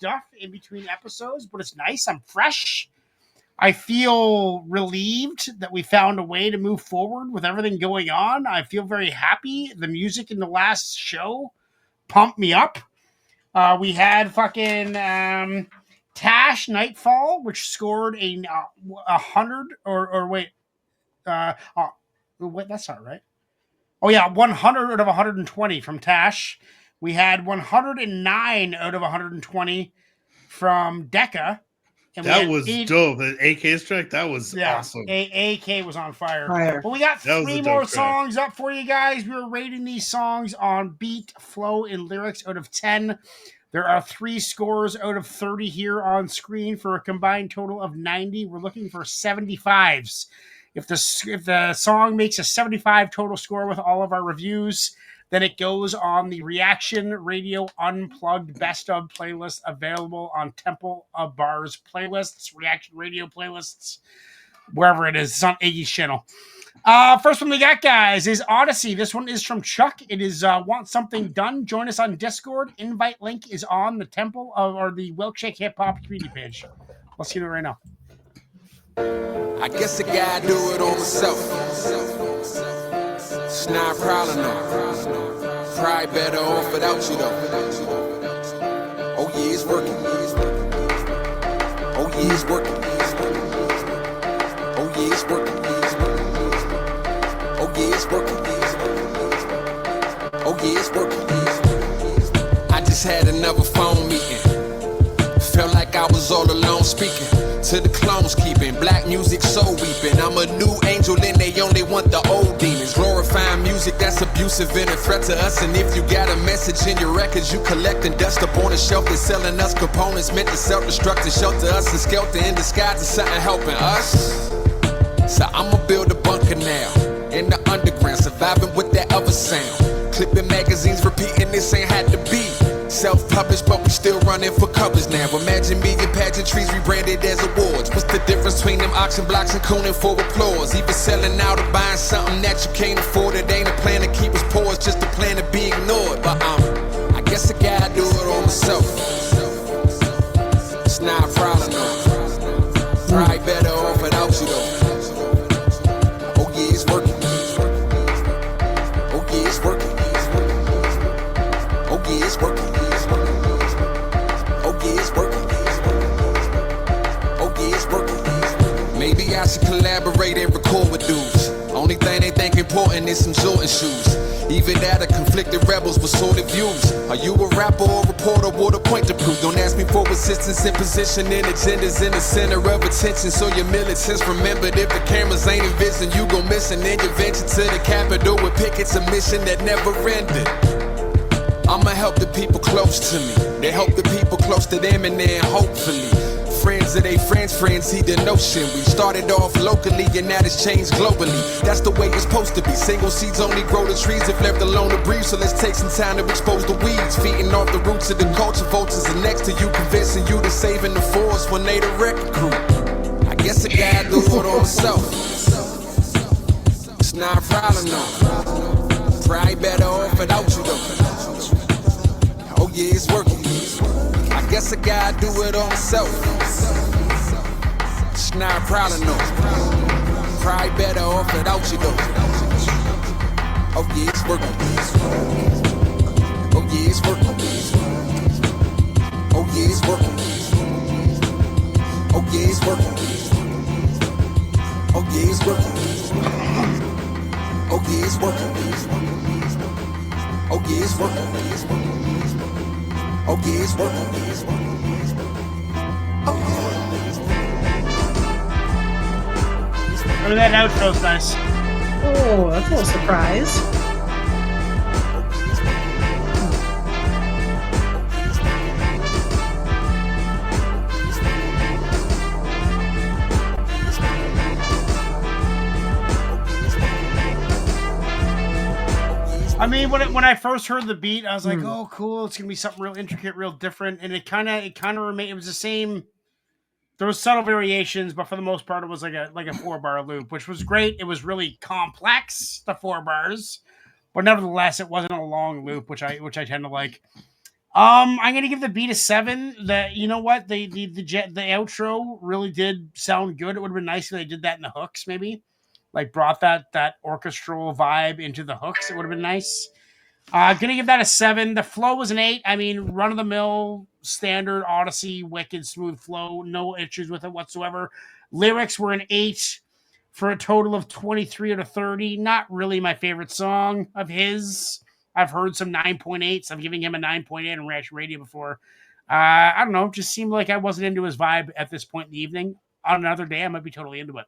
stuff in between episodes, but it's nice. I'm fresh. I feel relieved that we found a way to move forward with everything going on. I feel very happy. The music in the last show pumped me up. We had fucking Tash Nightfall, which scored a 100 wait, wait, that's not right. Oh yeah, 100 out of 120 from Tash. We had 109 out of 120 from Decca. And that was dope. The AK's track, that was awesome. AK was on fire. But we got 3 more songs up for you guys. We were rating these songs on beat, flow, and lyrics out of 10. There are 3 scores out of 30 here on screen for a combined total of 90. We're looking for 75s. If the song makes a 75 total score with all of our reviews, then it goes on the Reaction Radio Unplugged Best of playlist available on Temple of Bars playlists, Reaction Radio playlists, wherever it is. It's on Iggy's channel. First one we got, guys, is Odyssey. This one is from Chuck. It is Want Something Done. Join us on Discord. Invite link is on the Temple of, or the Wilkshake Hip Hop community page. Let's see it right now. I guess I gotta do it on myself. It's not a problem, though. Probably better off without you, though. Oh, yeah, it's working. Oh, yeah, it's working. Oh, yeah, it's working. Oh, yeah, it's working. Oh, yeah, it's working. I just had another phone meeting. Felt like I was all alone speaking to the clones, keeping black music so weeping. I'm a new angel and they only want the old demons. Glorifying music that's abusive and a threat to us. And if you got a message in your records, you collecting dust up on the shelf. They're selling us components meant to self-destruct and shelter us. And skelter in disguise is something helping us. So I'ma build a bunker now in the underground, surviving with that other sound. Clipping magazines, repeating this ain't had to be. Self-published, but we still running for covers now. Imagine me in pageantries rebranded as awards. What's the difference between them auction blocks and cooning for applause? Either selling out or buying something that you can't afford. It ain't a plan to keep us poor, it's just a plan to be ignored. But I guess I gotta do it on myself. It's not a problem, though. Probably better off without you, though. Oh yeah, it's working. Oh yeah, it's working. Oh yeah, it's working. Maybe I should collaborate and record with dudes. Only thing they think important is some Jordan shoes. Even that or conflicted rebels with sordid views. Are you a rapper or a reporter with a point to prove? Don't ask me for assistance in positioning agendas in the center of attention. So your militants remembered if the cameras ain't envisioned, you gon' miss an intervention to the Capitol with pickets, a mission that never ended. I'ma help the people close to me. They help the people close to them and then hopefully friends of they friends see the notion. We started off locally and now it's changed globally. That's the way it's supposed to be. Single seeds only grow the trees if left alone to breathe. So let's take some time to expose the weeds. Feeding off the roots of the culture. Vultures are next to you, convincing you to saving the forest when they the record crew. I guess I gotta do it on myself. It's not a problem, no. Probably better off without you, though. Oh yeah, it's working. I guess I gotta do it on myself. It's not a problem, no. Probably better off without you, though. Oh yeah, it's working. Oh yeah, it's working. Oh yeah, it's working. Oh yeah, it's working. Oh yeah, it's working. Oh yeah, it's working. Oh yeah, it's working. Oh yeah, it's working. Oh yeah. I mean, that outro's nice. Oh, that's a little surprise. I mean, when I first heard the beat, I was like, "Oh, cool! It's gonna be something real intricate, real different." And it kind of remained. It was the same. There was subtle variations, but for the most part, it was like a 4-bar loop, which was great. It was really complex, the 4 bars, but nevertheless, it wasn't a long loop, which I tend to like. I'm gonna give the beat a 7. You know what, the outro really did sound good. It would have been nice if they did that in the hooks, maybe like brought that orchestral vibe into the hooks. It would have been nice. Gonna give that a 7. The flow was an 8. I mean, run of the mill, standard Odyssey, wicked smooth flow, no issues with it whatsoever. Lyrics were an 8 for a total of 23 out of 30. Not really my favorite song of his. I've heard some 9.8s. I'm giving him a 9.8 on Rash Radio before. I don't know. Just seemed like I wasn't into his vibe at this point in the evening. On another day, I might be totally into it.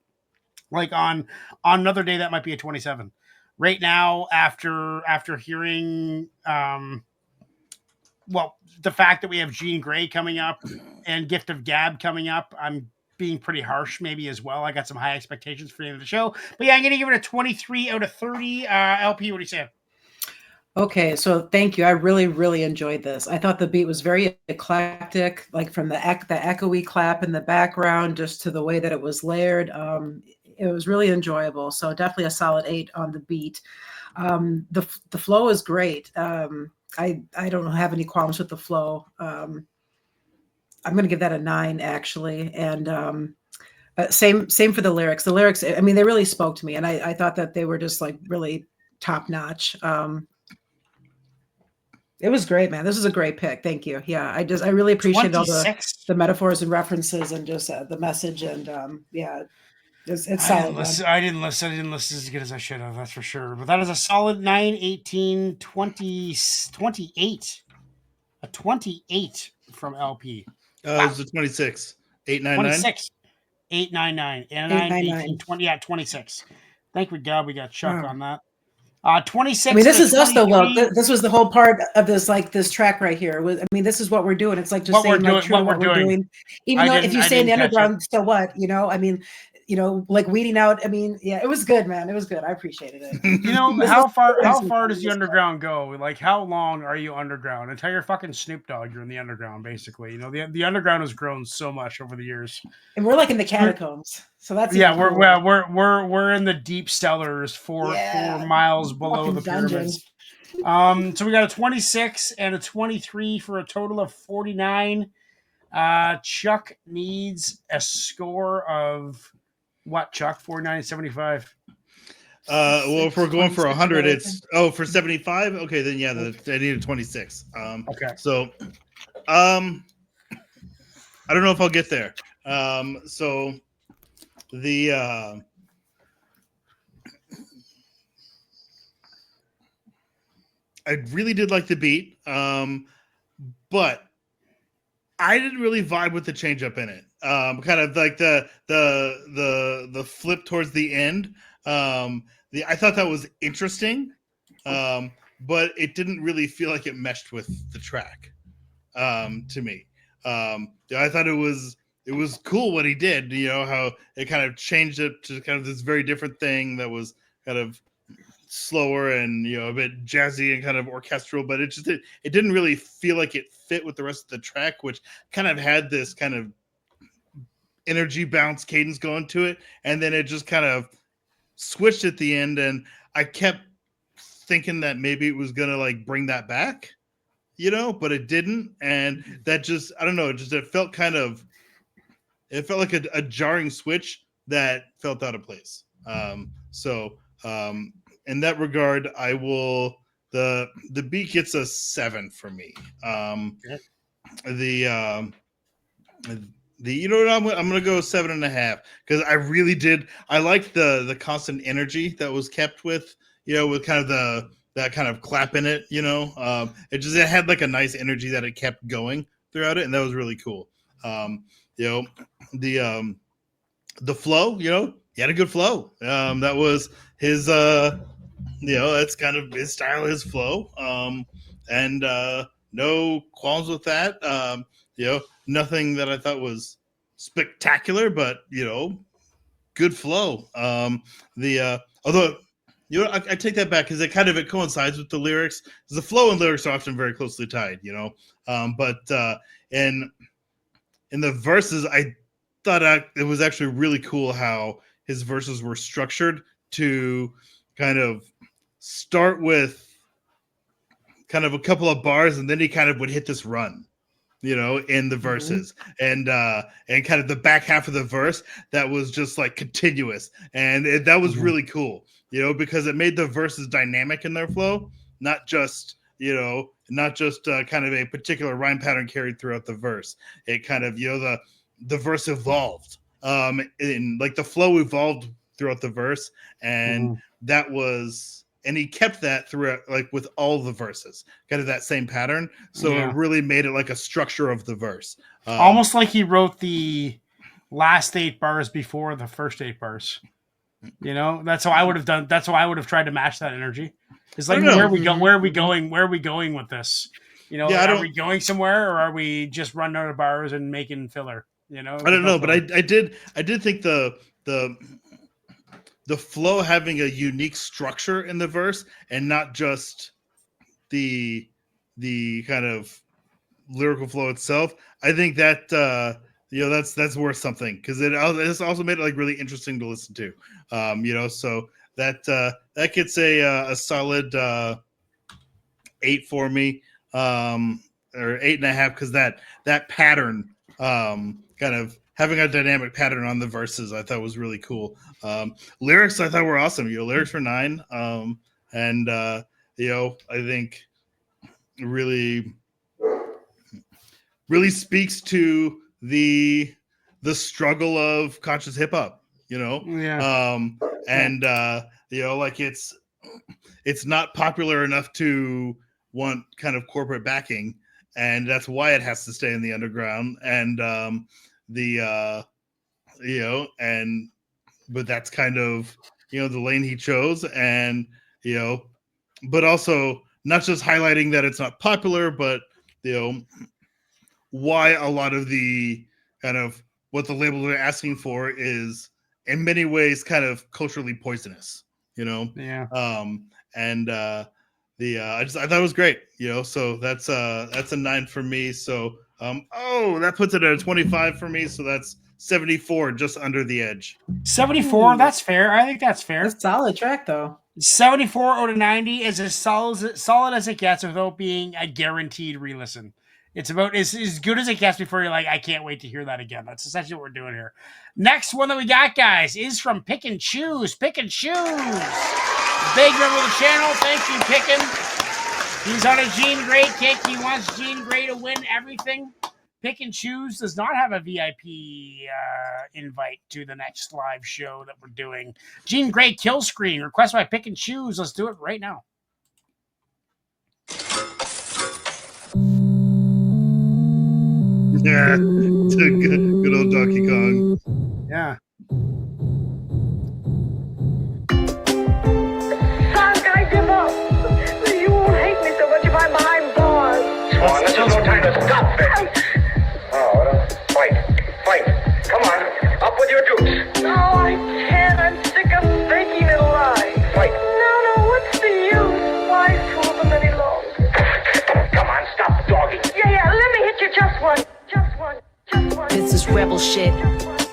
Like on another day, that might be a 27. Right now, after hearing the fact that we have Jean Grey coming up and Gift of Gab coming up, I'm being pretty harsh maybe as well. I got some high expectations for the end of the show. But yeah, I'm going to give it a 23 out of 30. LP, what do you say? Okay, so thank you. I really, really enjoyed this. I thought the beat was very eclectic, like from the echoey clap in the background, just to the way that it was layered. It was really enjoyable. So definitely a solid 8 on the beat. The flow is great. I don't have any qualms with the flow. I'm going to give that a 9 actually. And same for the lyrics. The lyrics, I mean, they really spoke to me, and I thought that they were just like really top notch. It was great, man. This is a great pick. Thank you. Yeah, I really appreciate all the metaphors and references and just the message. And yeah, it's solid. I didn't listen as good as I should have. That's for sure. But that is a solid 9, 18, 20, 28. A 28 from LP. Wow. It was a 26. 899. 26. 899. And 9, 18, 20. Yeah, 26. Thank God we got Chuck on that. 26. I mean, this is us though. Well, this was the whole part of this, like this track right here. I mean, this is what we're doing. It's like just saying what we're doing. Even though if you say in the underground, so what? You know, I mean, like weeding out. I mean, yeah, it was good, man. It was good. I appreciated it. You know, how far does the underground go? Like, how long are you underground? Until you're fucking Snoop Dogg, you're in the underground, basically. You know, the underground has grown so much over the years. And we're like in the catacombs. So that's we're in the deep cellars, 4 miles below the pyramids. So we got a 26 and a 23 for a total of 49. Chuck needs a score of what, Chuck? 49 and 75. Well, if we're going for 100, it's for 75. Okay, then yeah, I need a 26. Okay. So, I don't know if I'll get there. So the I really did like the beat, but I didn't really vibe with the change up in it. Kind of like the flip towards the end. I thought that was interesting, but it didn't really feel like it meshed with the track. To me, I thought it was cool what he did. You know how it kind of changed it to kind of this very different thing that was kind of slower and a bit jazzy and kind of orchestral, but it didn't really feel like it fit with the rest of the track, which kind of had this kind of energy bounce cadence going to it, and then it just kind of switched at the end, and I kept thinking that maybe it was gonna like bring that back, but it didn't, and that just I don't know, it felt like a jarring switch that felt out of place. In that regard, I will the beat gets a 7 for me. You know what, I'm gonna go 7.5 because I really did. I liked the constant energy that was kept with with kind of that kind of clap in it. It had like a nice energy that it kept going throughout it, and that was really cool. The flow, he had a good flow. That was his that's kind of his style, his flow. And no qualms with that. Nothing that I thought was spectacular, but good flow. Although I take that back because it coincides with the lyrics. The flow and lyrics are often very closely tied, but in the verses, I thought it was actually really cool how his verses were structured to kind of start with kind of a couple of bars, and then he kind of would hit this run, in the verses, and kind of the back half of the verse that was just like continuous, and that was really cool, because it made the verses dynamic in their flow, not just kind of a particular rhyme pattern carried throughout the verse. It kind of the verse evolved, in like the flow evolved throughout the verse, and that was. And he kept that throughout, like with all the verses, kind of that same pattern. So it really made it like a structure of the verse. Almost like he wrote the last 8 bars before the first 8 bars. That's how I would have done. That's how I would have tried to match that energy. It's like, where are we going? Where are we going? Where are we going with this? Are we going somewhere, or are we just running out of bars and making filler? I don't know, but I did think the flow having a unique structure in the verse and not just the kind of lyrical flow itself. I think that that's worth something, because it also made it like really interesting to listen to. So that gets a solid 8 for me, or 8.5, because that pattern, kind of having a dynamic pattern on the verses, I thought was really cool. Lyrics I thought were awesome. Lyrics were 9. And I think really speaks to the struggle of conscious hip hop, and like it's not popular enough to want kind of corporate backing, and that's why it has to stay in the underground. And but that's kind of the lane he chose, and but also not just highlighting that it's not popular, but why a lot of the kind of what the labels are asking for is in many ways kind of culturally poisonous, and I thought it was great, so that's a 9 for me. So that puts it at a 25 for me, so that's 74, just under the edge. 74, that's fair. I think that's fair. That's a solid track, though. 74 out of 90 is as solid as it gets without being a guaranteed re-listen. It's about as good as it gets before you're like, I can't wait to hear that again. That's essentially what we're doing here. Next one that we got, guys, is from Pickenchews. Pickenchews. Big member of the channel. Thank you, Picken. He's on a Jean Grey kick. He wants Jean Grey to win everything. Pickenchews does not have a VIP invite to the next live show that we're doing. Jean Grey kill screen requested by Pickenchews. Let's do it right now. Yeah, it's a good old Donkey Kong. Yeah. Fuck, I give up. You won't hate me so much if I'm behind bars. Swan, this is no time to stop, baby. Oh, fight. Come on, up with your dukes. No, I can't. I'm sick of faking it alive. Fight. No, what's the use? Why fool them any longer? Come on, stop dogging. Yeah, let me hit you just one. This is rebel shit.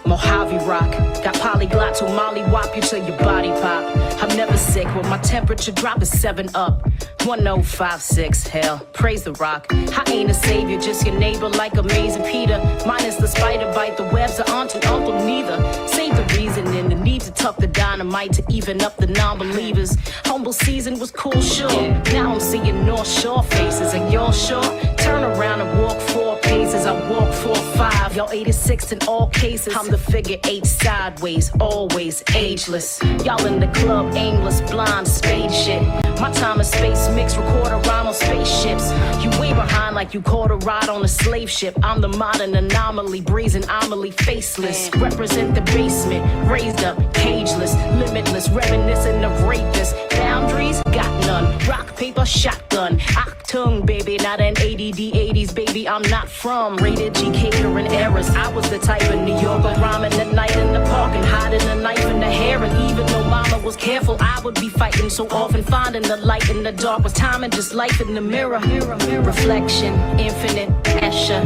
Mojave rock. Got polyglots who molly whop you till your body pop. I'm never sick when my temperature drop is 7 up. 1056, hell, praise the rock. I ain't a savior, just your neighbor like Amazing Peter. Minus the spider bite, the webs are aunt and uncle neither. Save the reason and the need to tuck the dynamite to even up the non-believers. Humble season was cool, sure. Now I'm seeing North Shore faces, and you're sure? Turn around and walk 4 paces, I walk 4, 5. Y'all 86 in all cases. I'm the figure 8 sideways, always ageless. Y'all in the club, aimless, blind, spade shit. My time and space mix, record a rhyme on spaceships. You way behind like you caught a ride on a slave ship. I'm the modern anomaly, brazen anomaly, faceless. Represent the basement, raised up, cageless, limitless, reminiscent of rapists. Boundaries, got none. Rock, paper, shotgun. Octung, baby, not an ADD 80s, baby, I'm not from. Rated G catering errors. I was the type in New York, rhyming the night in the park and hiding a knife in the hair. And even though mama was careful, I would be fighting so often, finding the light in the dark was time and just life in the mirror. Reflection, infinite, Esha.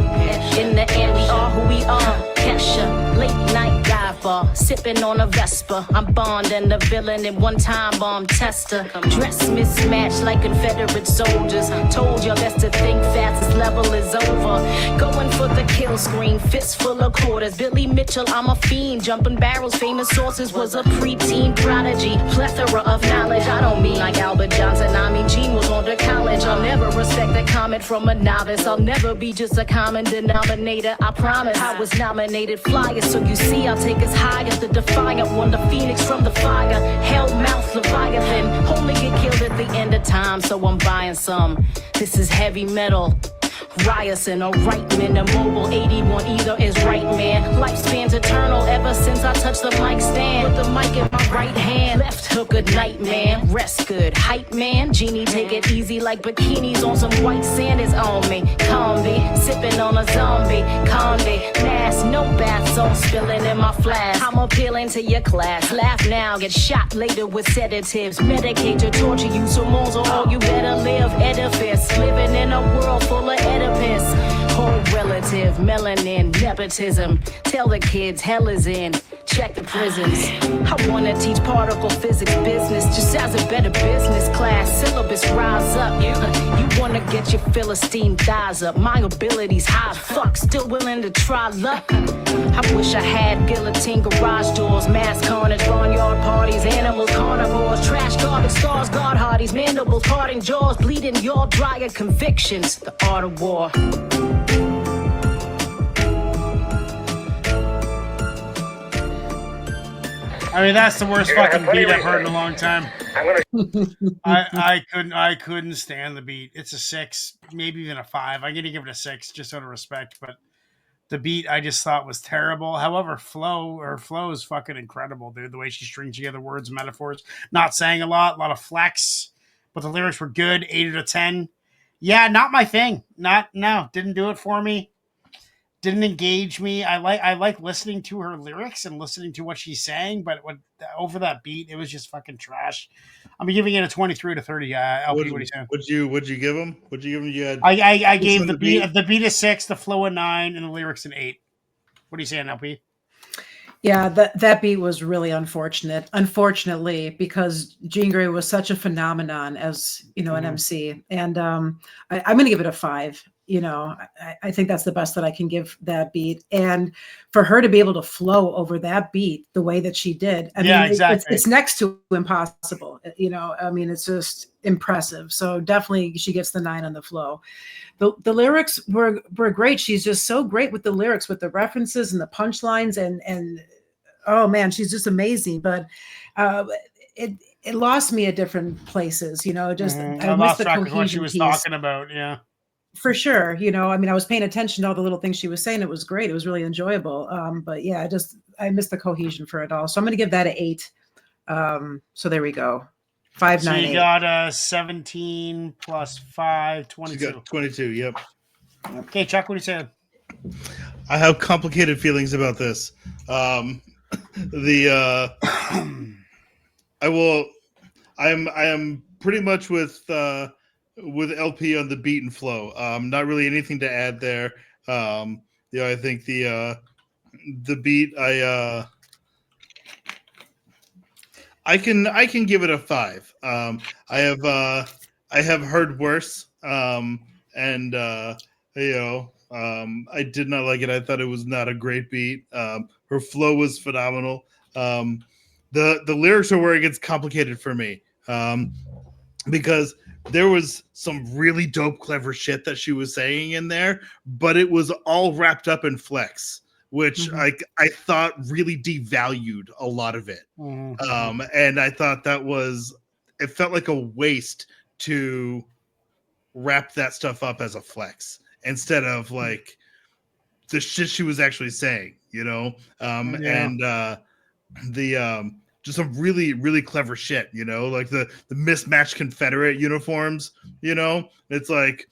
In the end, we are who we are. Kesha, late night dive, rapper, sipping on a Vespa. I'm Bond and the villain in one time bomb tester. Dress mismatched like Confederate soldiers. Told y'all that's to think fast, this level is over. Going for the kill screen, fistful of quarters. Billy Mitchell, I'm a fiend. Jumping barrels, famous sources, was a preteen prodigy. Plethora of knowledge, I don't mean like Albert Johnson. I mean Gene was on to college. I'll never respect a comment from a novice. I'll never be just a common denominator, I promise. I was nominated flyer, so you see I'll take us high as the Defiant one, the Phoenix from the fire. Hellmouth Leviathan, only get killed at the end of time, so I'm buying some. This is heavy metal. Ryerson or Reitman, immobile 81, either is right, man. Lifespan's eternal ever since I touched the mic stand. Put the mic in my right hand, left hook, good night, man. Rest good, hype, man. Genie, take it easy like bikinis on some white sand is on me. Combi, sipping on a zombie. Combi, mask, no bath salt spilling in my flask. I'm appealing to your class. Laugh now, get shot later with sedatives. Medicate to torture you, so moles are all you better live. Edifice, living in a world full of Oedipus. Whole relative, melanin, nepotism. Tell the kids hell is in. Check the prisons. I wanna teach particle physics business, just as a better business class. Syllabus rise up. You wanna get your Philistine thighs up. My ability's high, fuck, still willing to try luck. I wish I had guillotine garage doors, mass carnage, barnyard parties, animals, carnivores, trash, garbage, stars, guard hardies, mandibles, parting jaws, bleeding your drier convictions. The art of war. I mean, that's the worst fucking beat I've heard in a long time. I couldn't stand the beat. It's a 6, maybe even a 5. I'm gonna give it a 6 just out of respect, but the beat I just thought was terrible. However, flow is fucking incredible, dude. The way she strings together words, metaphors, not saying a lot of flex, but the lyrics were good. 8 out of 10. Yeah, not my thing. Didn't do it for me. Didn't engage me. I like listening to her lyrics and listening to what she's saying, but over that beat, it was just fucking trash. I'm giving it a 23 to 30. LP, what are you saying? Would you give him? Would you give him? You had I gave the beat a 6, the flow a 9, and the lyrics an 8. What are you saying, LP? Yeah, that beat was really unfortunate. Unfortunately, because Jean Grey was such a phenomenon as an MC, and I'm going to give it a 5. I think that's the best that I can give that beat, and for her to be able to flow over that beat the way that she did, exactly. It's next to impossible. It's just impressive. So definitely, she gets the 9 on the flow. The lyrics were great. She's just so great with the lyrics, with the references and the punchlines, and oh man, she's just amazing. But it lost me at different places. I lost track of what she was talking about. Yeah. For sure. I was paying attention to all the little things she was saying. It was great. It was really enjoyable. But yeah, I missed the cohesion for it all. So I'm going to give that an 8. So there we go. 5, 9, 8. You got 17 plus 5, 22. You got 22. Yep. Okay, Chuck, what are you saying? I have complicated feelings about this. I am pretty much with LP on the beat and flow. Not really anything to add there. I think the beat I can give it a 5. I have heard worse. I did not like it. I thought it was not a great beat. Her flow was phenomenal. The lyrics are where it gets complicated for me. Because there was some really dope, clever shit that she was saying in there, but it was all wrapped up in flex, which I thought really devalued a lot of it. And I thought it felt like a waste to wrap that stuff up as a flex instead of like the shit she was actually saying, just some really, really clever shit, like the mismatched Confederate uniforms, it's like,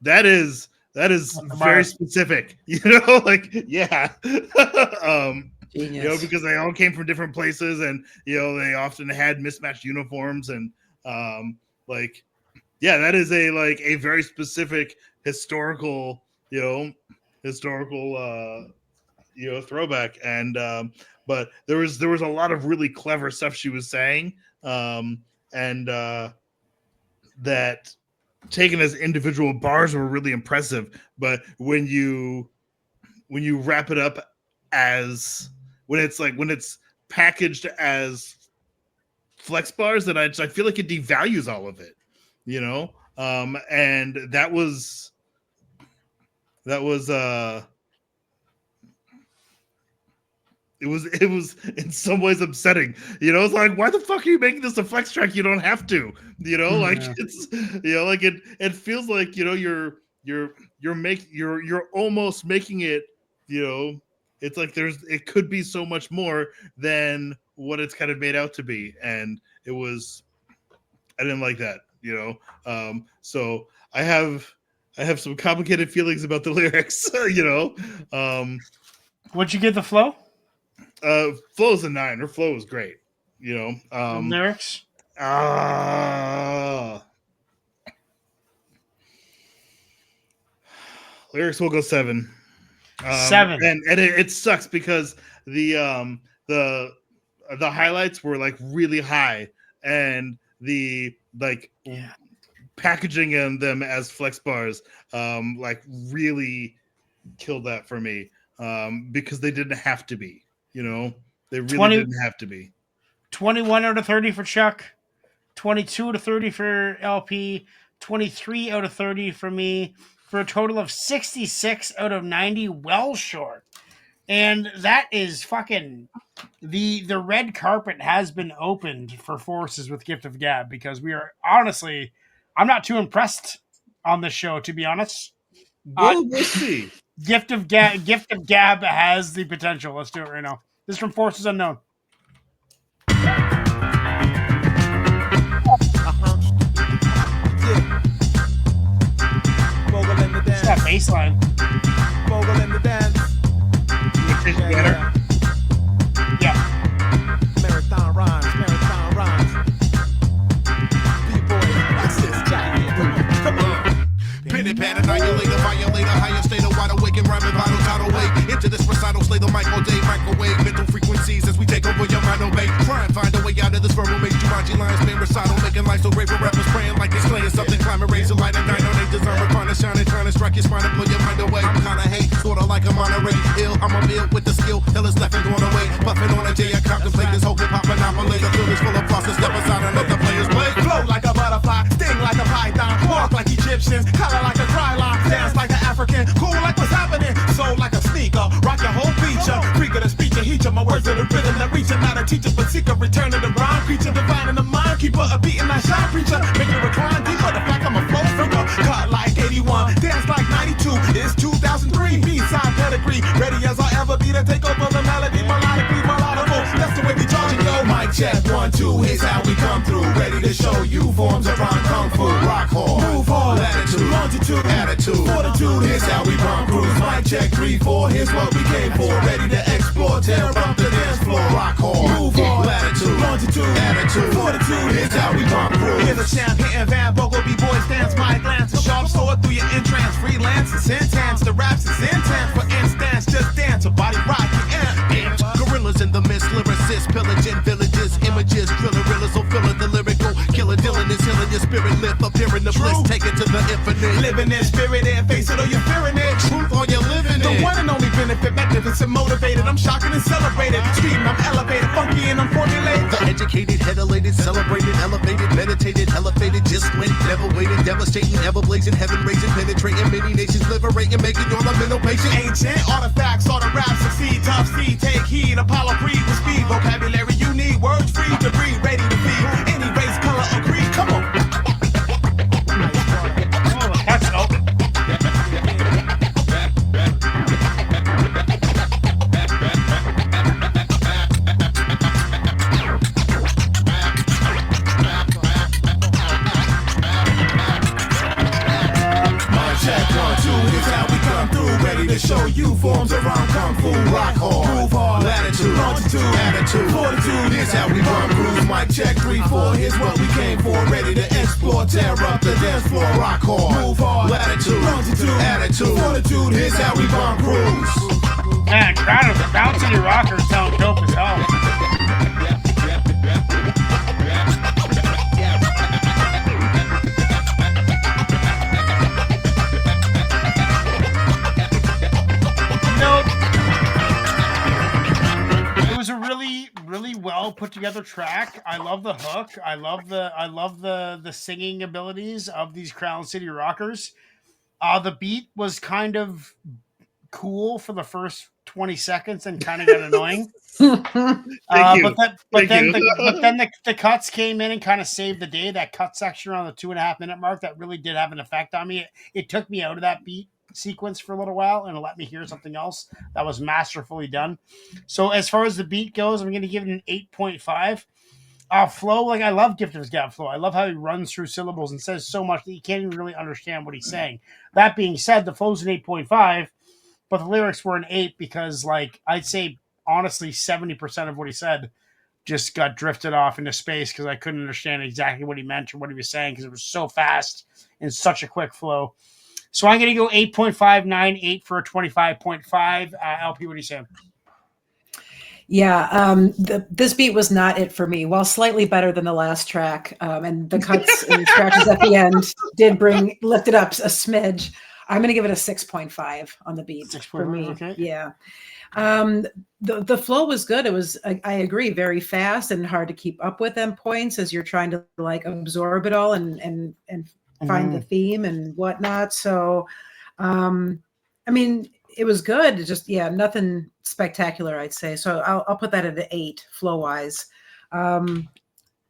that is very specific, yeah. Genius. Because they all came from different places and, they often had mismatched uniforms and, that is a very specific historical throwback. And but there was a lot of really clever stuff she was saying, and that taken as individual bars were really impressive. But when you wrap it up as when it's packaged as flex bars, then I feel like it devalues all of it, and that was it was in some ways upsetting. It's like, why the fuck are you making this a flex track? You don't have to, it's like it feels like you're almost making it, it's like it could be so much more than what it's kind of made out to be. And I didn't like that, so I have some complicated feelings about the lyrics. What'd you give the flow? Flow's a 9. Her flow was great. Lyrics. Lyrics will go 7. 7. And it sucks because the highlights were like really high, and the packaging them as flex bars like really killed that for me, because they didn't have to be. They really didn't have to be. 21 out of 30 for Chuck, 22 out of 30 for LP, 23 out of 30 for me, for a total of 66 out of 90. Well short. And that is fucking the red carpet has been opened for Forces with Gift of Gab, because we are honestly, I'm not too impressed on this show, to be honest. We'll see. Gift of Gab has the potential. Let's do it right now. This is from Forces Unknown. It's that bass line. Vogel in the dance. Yeah. Marathon rhymes. B-boy, that's this Johnny. Come on. Pin and pad, annihilator, violator, higher state of wide awake and rhyming vital tidal wave. Into this recital, slay the mic all day, microwave, mental frequencies as we take over your mind, obey. Try and find a way out of this verbal maze. Jumanji lines, man, recital, making life so great for rappers, praying like it's slaying something, climbing, raising light and dino. They deserve a crown to shine and trying to strike your spine and blow your mind away. I'm kinda hate, sorta like a Monterey ill. I'm a meal with the skill, till it's left and going away. Puffing on a J, I contemplate this whole hip hop monopoly. The field is full of process, step aside and let the players play. Flow like a butterfly, sting like a python, walk like Egyptians, color like a cry line, dance like an African, cool like what's happening, soul like a sneaker, rock your whole feature, freak of the speaker, heater, my words are the rhythm that reach, not a teacher, but seeker, return of the rhyme, creature, divine in the mind, keeper, a beat and I shine, preacher, make you recline deeper, the fact I'm a flow figure, cut like 81, dance like 92, it's 2003, B-side pedigree, ready as I'll ever be to take over the melody, melodically, melodical, that's the way we charging, yo, mic check, 1, 2, here's how we come through, ready to show you forms of rhyme, kung fu, rock hard, move hard, latitude, longitude, attitude, fortitude, here's how we run cruise, mic check, 3, 4, here's what we came for, ready to explore, tear up the dance floor, rock hard, move hard, latitude, longitude, attitude, fortitude, here's how we run cruise. Here's a champ hitting Van Bogle, B-boy stance, my glance, a sharp sword through your entrance, freelance is intense, the raps is intense, for instance, just dance, a body rock, and gorillas in the mist, lyricists, pillaging villages, images, driller, realer, so filler, the lyrical killer, Dylan is healing your spirit, live up here in the bliss, take it to the infinite, living in spirit and face it or you're fearing it, truth or you're living the it. one and only benefit, magnificent, motivated, I'm shocking and celebrated, screaming, I'm elevated, funky and I'm formulated, the educated, head elated, celebrated, elevated, meditated, elevated, just went, never waited, devastating, ever blazing, heaven raising, penetrating many nations, liberating, making your mental patient, ancient artifacts, all the raps succeed, tough seed, take heed, Apollo creed with speed, vocabulary you need, words free to breathe, ready to feed, any race, color or creed, come on. That's dope. Ready to show you forms around kung fu, rock hard, move hard, latitude, longitude, attitude, fortitude, here's how we run cruise, mic check, 3, 4, here's what we came for, ready to explore, tear up the dance floor, rock hard, move hard, latitude, longitude, attitude, fortitude, here's how we run cruise. Man, Crown City Rockers sound dope as hell. It was a really, really well put together track. I love the hook. I love the singing abilities of these Crown City Rockers. The beat was kind of cool for the first 20 seconds and kind of got annoying. Thank you. But then the cuts came in and kind of saved the day. That cut section around the 2.5 minute mark that really did have an effect on me. It took me out of that beat sequence for a little while and let me hear something else that was masterfully done. So as far as the beat goes, I'm going to give it an 8.5. Flow, like I love Gift of His Gab flow. I love how he runs through syllables and says so much that you can't even really understand what he's saying. That being said, the flow's an 8.5, but the lyrics were an 8 because, like, I'd say honestly 70% of what he said just got drifted off into space because I couldn't understand exactly what he meant or what he was saying because it was so fast and such a quick flow. So I'm going to go 8.598 for a 25.5. LP, what are you saying? Yeah, this beat was not it for me. While slightly better than the last track, and the cuts and scratches at the end did lift it up a smidge. I'm going to give it a 6.5 on the beat for me. Okay. Yeah. The flow was good. It was, I agree, very fast and hard to keep up with endpoints as you're trying to like absorb it all and find the theme and whatnot. So, I mean, it was good. It just, yeah, nothing spectacular, I'd say. So I'll put that at an 8 flow wise.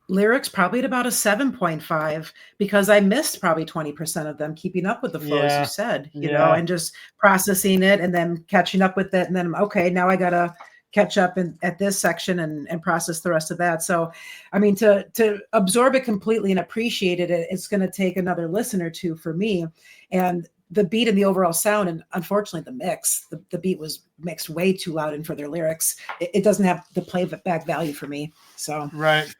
Lyrics probably at about a 7.5 because I missed probably 20% of them keeping up with the flow, as you said, you know, and just processing it and then catching up with it. And then, okay, now I got to catch up at this section and process the rest of that. So, I mean, to absorb it completely and appreciate it, it's going to take another listen or two for me. And the beat and the overall sound, and unfortunately the mix, the beat was mixed way too loud and for their lyrics. It doesn't have the playback value for me. So, right.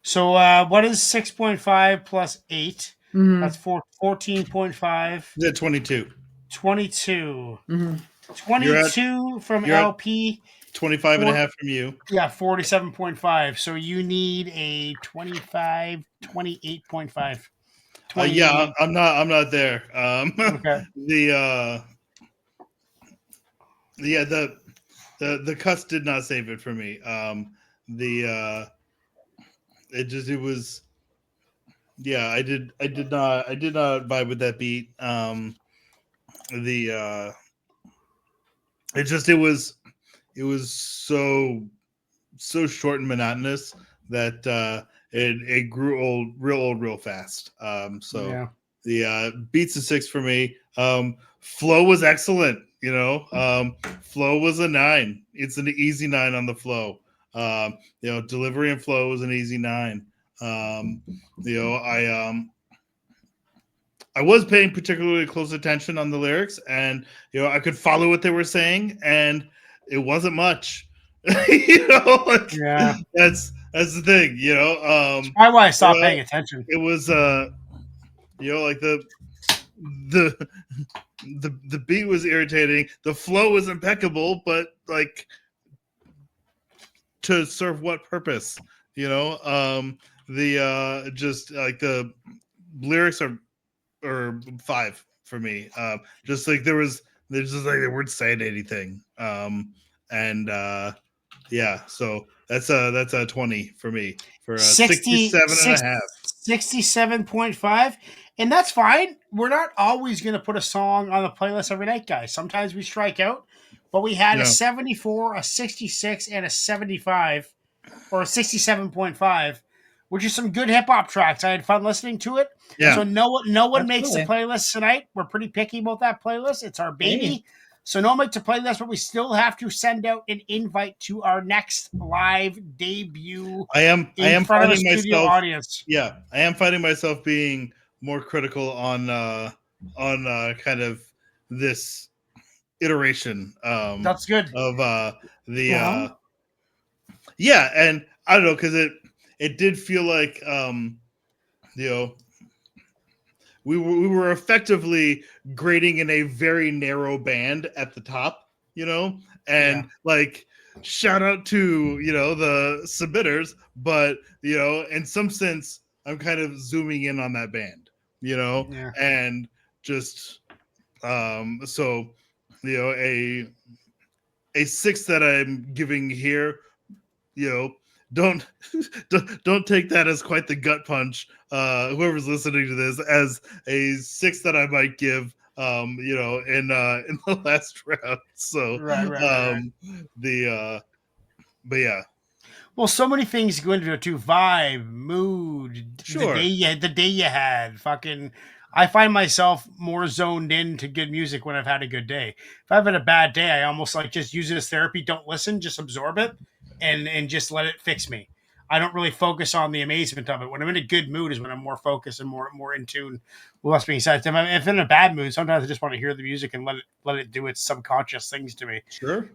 So what is 6.5 plus 8? That's 14.5. Yeah, 22. 22. 22 from LP. 25 and a half from you. Yeah, 47.5. So you need a 25, 28.5. Yeah, I'm not there. Okay. The cuts did not save it for me. I did not vibe with that beat. It was so short and monotonous that it grew real fast. The beats a 6 for me. Flow was excellent, you know. Flow was a 9. It's an easy 9 on the flow. Delivery and flow was an easy 9. I was paying particularly close attention on the lyrics, and I could follow what they were saying, and it wasn't much. That's the thing. That's why I stopped paying attention. It was like the beat was irritating. The flow was impeccable, but like, to serve what purpose? Just like the lyrics are 5 for me. Just like they weren't saying anything. So that's a 20 for me for a 67.5. And that's fine. We're not always going to put a song on the playlist every night, guys. Sometimes we strike out, but we had a 74, a 66, and a 75, or a 67.5, which is some good hip hop tracks. I had fun listening to it. Yeah. So no one makes the playlist tonight. We're pretty picky about that playlist. It's our baby. Hey. So no one makes a playlist, but we still have to send out an invite to our next live debut. I am finding myself audience. Yeah, I am finding myself being more critical on kind of this iteration. That's good. Of and I don't know, because it did feel like we were effectively grading in a very narrow band at the top, And like, shout out to, you know, the submitters, but, you know, in some sense, I'm kind of zooming in on that band, you know, and just, so, you know, a 6 that I'm giving here, you know, don't take that as quite the gut punch. Whoever's listening to this, as a 6 that I might give, you know, in the last round. So, but yeah. Well, so many things go into it too. Vibe, mood, the day you had. Fucking, I find myself more zoned in to good music when I've had a good day. If I've had a bad day, I almost like just use it as therapy. Don't listen, just absorb it, and just let it fix me. I don't really focus on the amazement of it. When I'm in a good mood is when I'm more focused and more in tune with what's being said. If I'm in a bad mood, sometimes I just want to hear the music and let it do its subconscious things to me. Sure.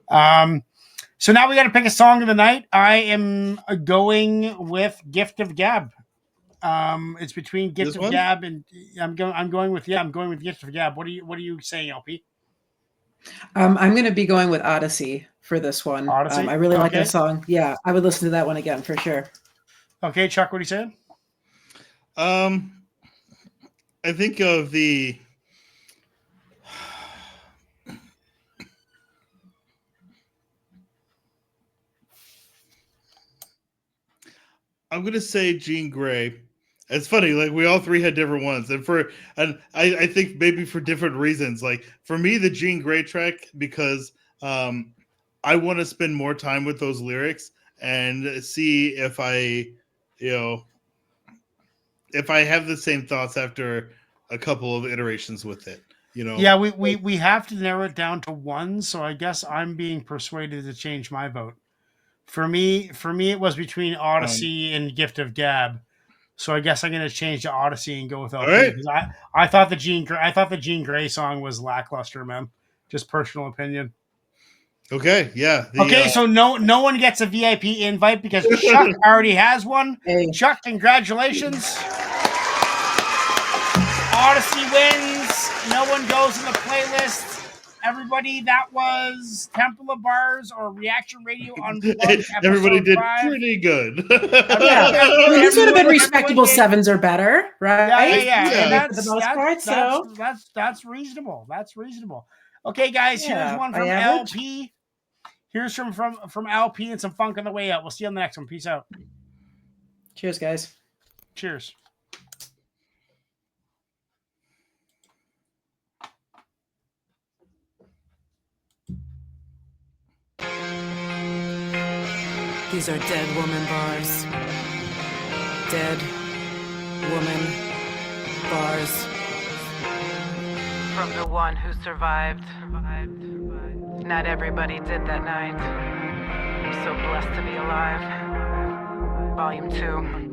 So now we got to pick a song of the night. I am going with "Gift of Gab." It's between "Gift of Gab" and I'm going with "Gift of Gab." What are you saying, LP? I'm going to be going with "Odyssey" for this one. Odyssey? I really like this song. Yeah, I would listen to that one again for sure. Okay, Chuck, what are you saying? I think of the. I'm gonna say Jean Grey. It's funny, like we all three had different ones, and I think maybe for different reasons. Like for me, the Jean Grey track, because I want to spend more time with those lyrics and see if I have the same thoughts after a couple of iterations with it. You know? Yeah, we have to narrow it down to one. So I guess I'm being persuaded to change my vote. For me, it was between Odyssey and Gift of Gab. So I guess I'm going to change to Odyssey and go with LP. Right. I thought the Jean Grey song was lackluster, man. Just personal opinion. Okay, yeah. So no one gets a VIP invite because Chuck already has one. Hey. Chuck, congratulations. Odyssey wins. No one goes in the playlist. Everybody, that was Temple of Bars or Reaction Radio Unplugged. Everybody did 5. pretty good. These would have been respectable 7s or better, right? Yeah. For the most part, that's reasonable. That's reasonable. Okay, guys, here's one from LP. Here's from LP and some funk on the way out. We'll see you on the next one. Peace out. Cheers, guys. Cheers. These are dead woman bars. Dead woman bars. From the one who survived. Not everybody did that night. I'm so blessed to be alive. Volume 2.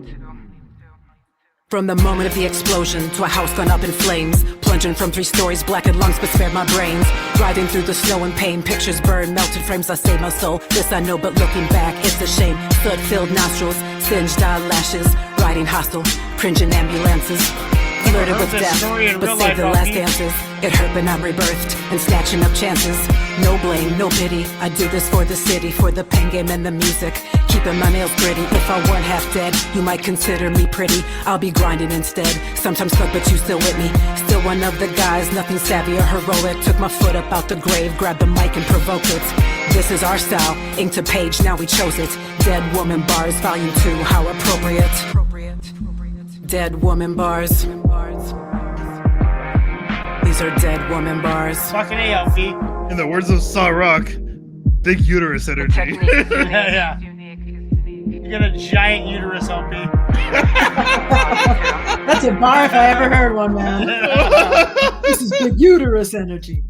From the moment of the explosion to a house gone up in flames, plunging from 3 stories, blackened lungs but spared my brains. Riding through the snow and pain, pictures burn, melted frames, I saved my soul. This I know, but looking back, it's a shame. Soot-filled nostrils, singed eyelashes, riding hostile, cringing ambulances. Flirted with death, but saved the last dances. It hurt, but I'm rebirthed and snatching up chances. No blame, no pity. I do this for the city, for the pen game and the music. Keeping my nails gritty. If I weren't half dead, you might consider me pretty. I'll be grinding instead. Sometimes stuck, but you still with me. Still one of the guys, nothing savvy or heroic. Took my foot up out the grave, grabbed the mic and provoked it. This is our style, ink to page, now we chose it. Dead woman bars, volume 2, how appropriate. Dead woman bars. These are dead woman bars. Fucking ALP. In the words of Saw Rock, big uterus energy. Yeah. You got a giant uterus, LP. That's a bar if I ever heard one, man. This is big uterus energy.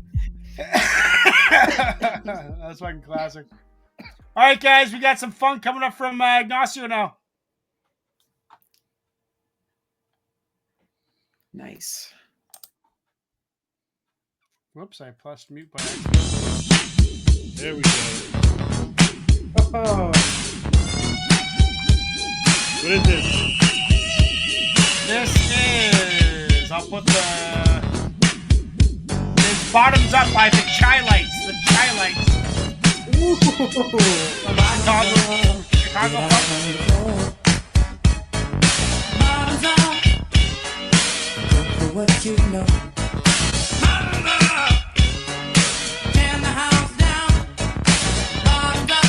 That's fucking classic. All right, guys, we got some fun coming up from Ignacio now. Nice. Whoops, I pressed mute button. There we go. Oh. What is this? This is, I'll put this Bottoms Up by the Chai Lights. The Chai Lights. Chicago punk. What you know. Tear the house down. Bottoms up.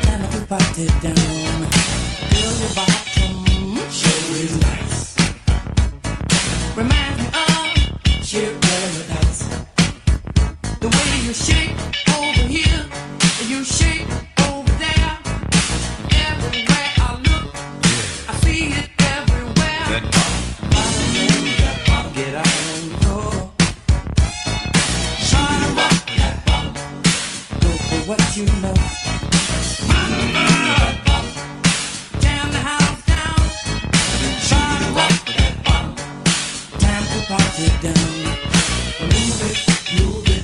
Time to put it down. Feel your bottom. Show is nice. Reminds me of sheer paradise. The way you shake over here, you shake over there. Everywhere I look, I see it everywhere. Get out on the floor. Shine up that bottom. Go for what you know. Tear the house down. Shine up that bottom. Time to party down. Move it, move it.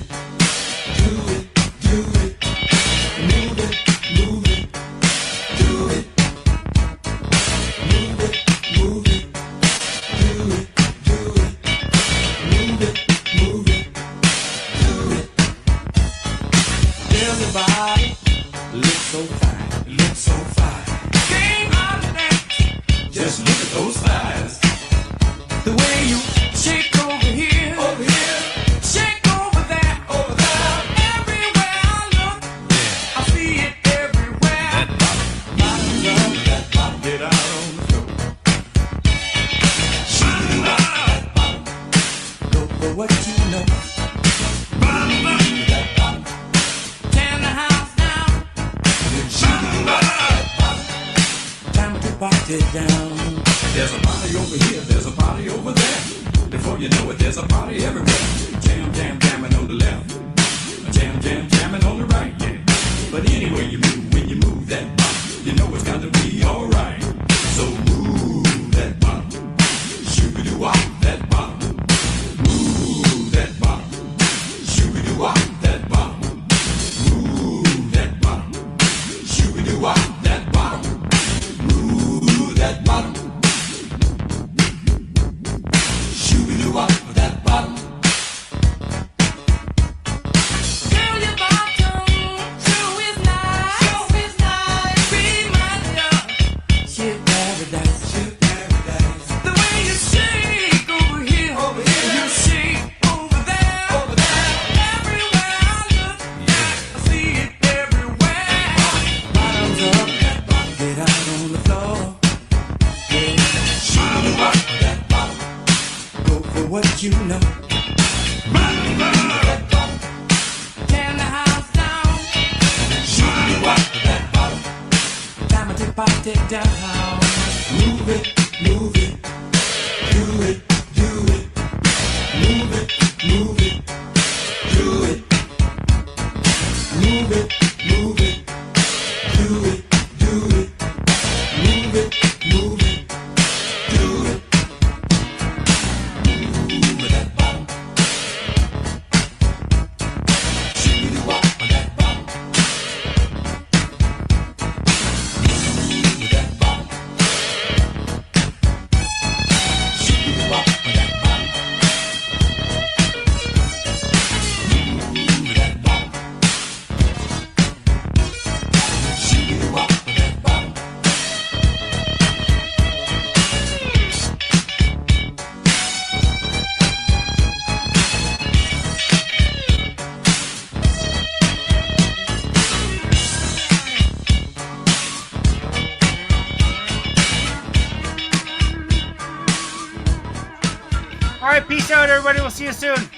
Do it, do it. Move it, move it. Do it. Move it, move it. Do it, do it. Move it, move it. Do it. Feel your body. Look so fine, look so fine. Came out of dance. Just look at those thighs. The way you shake over here, shake over there, everywhere I look, I see it everywhere. Bottoms up, that bottom, get out on the floor. Shine up that bottom, go for what you know. Bottom up that bottom, tear the house down. Shine up that bottom, time to party down. There's a party over here, there's a party over there. Before you know it, there's a party everywhere. Jam, jam, jamming on the left. Jam, jam, jamming on the right, yeah. But anyway you move, when you move that bottom, you know it's got to be alright. So move that bottom. Shoo-be-doo-wop, that bottom. Move that bottom. Shoo-be-doo-wop, that bottom. Move that bottom. Shoo-be-doo-wop, that bottom. Move that bottom. Shoo-be-doo-wop, that bottom. Girl, your bottom sure is nice. Sure is nice. Remind me of sheer paradise. Sheer paradise. The way you shake over here, you shake over there, everywhere I look, I see it everywhere. Bottoms up, get out on the floor. Yeah, shoo-be-doo-wop, that bottom. Go for what you know. Tear the house down. Shoo-be-doo-wop, that bottom. Time to party down. Move it, move it. Do it, do it. Move it, move it. Do it. Move it, move it. Do it, do it. Move it, move it. Do it. Move that bottom. Shoo-be-doo-wop, that bottom. Move that bottom. Shoo-be-doo-wop, that bottom. Move that bottom. Shoo-be-doo-wop, that bottom. All right, peace out, everybody. We'll see you soon.